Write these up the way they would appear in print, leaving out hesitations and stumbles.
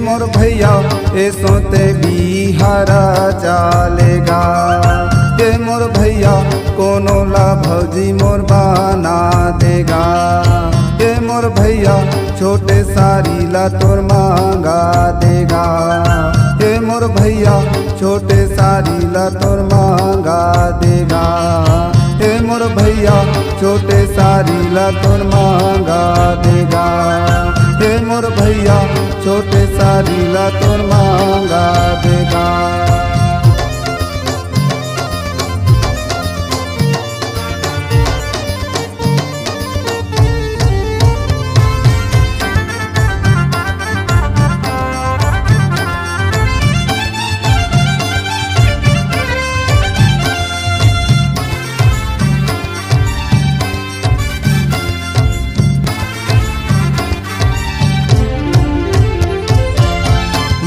मोर भैया ऐसो ते बिहारा चालेगा। ये मोर भैया कोनो ला भौजी मोर बना देगा। ये मोर भैया छोटे सारी ला तोर मांगा देगा। ये मोर भैया छोटे सारी ला तोर मांगा देगा। ये मोर भैया छोटे सारी ला तोर मांगा देगा। ये मोर भैया छोटे सारी ला तोर मांगा देगा।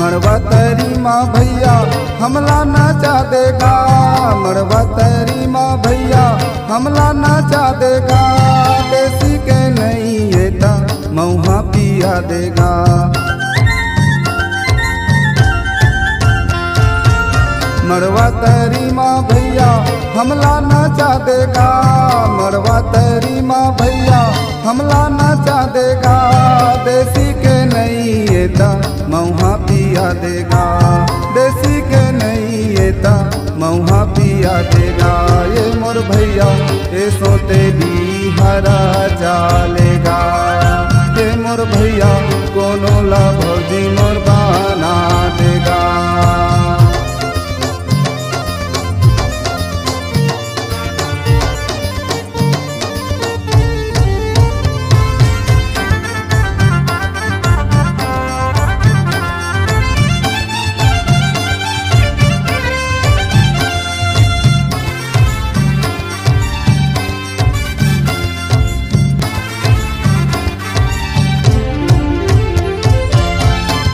मरवा तेरी माँ भैया हमला नाचा देगा। मरवा तेरी माँ भैया हमला नाचा देगा। देसी के नहीं येता मऊहा पिया देगा। मरवा तेरी माँ भैया हमला नाचा देगा। मरवा तेरी माँ भैया हमला नाचा देगा। देसी के नहीं येता मऊहा पिया देगा। देसी के नहीं येता मऊहा पिया देगा। ये मोर भैया ऐसो ते बिहारा चालेगा। ये मोर भैया कोनो ला भौजी मोर बना देगा।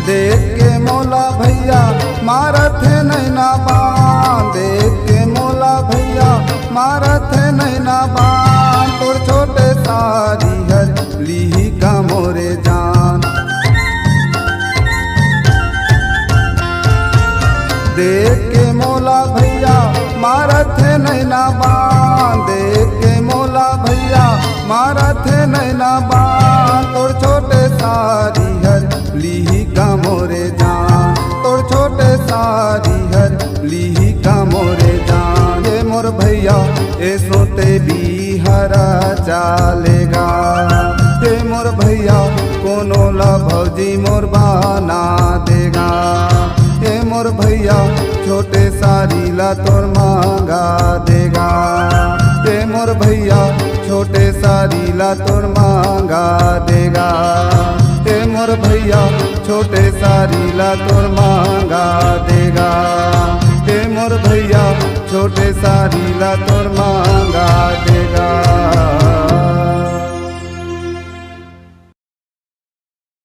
देख के मौला भैया मारत है नैना बान। देख के मौला भैया मारत है नैना बान। तोर छोटे सारी हर लीही का मोरे जान। देख के मौला भैया मारत है नैना बान। देख के मौला भैया मारत है नैना बान। तोर छोटे सारी हर लीही का मोरे जान। तोर छोटे सारी हर लीही का मोरे जान। ये मोर भैया ऐसो ते बिहारा चालेगा। ये मोर भैया कोनो ला भौजी मोर बना देगा। ये मोर भैया छोटे सारी ला तोर मांगा देगा। ये मोर भैया छोटे सारी ला तोर मांगा देगा। ये मोर भैया छोटे सारी ला तोर मांगा देगा। ये मोर भैया छोटे सारी ला तोर मांगा देगा।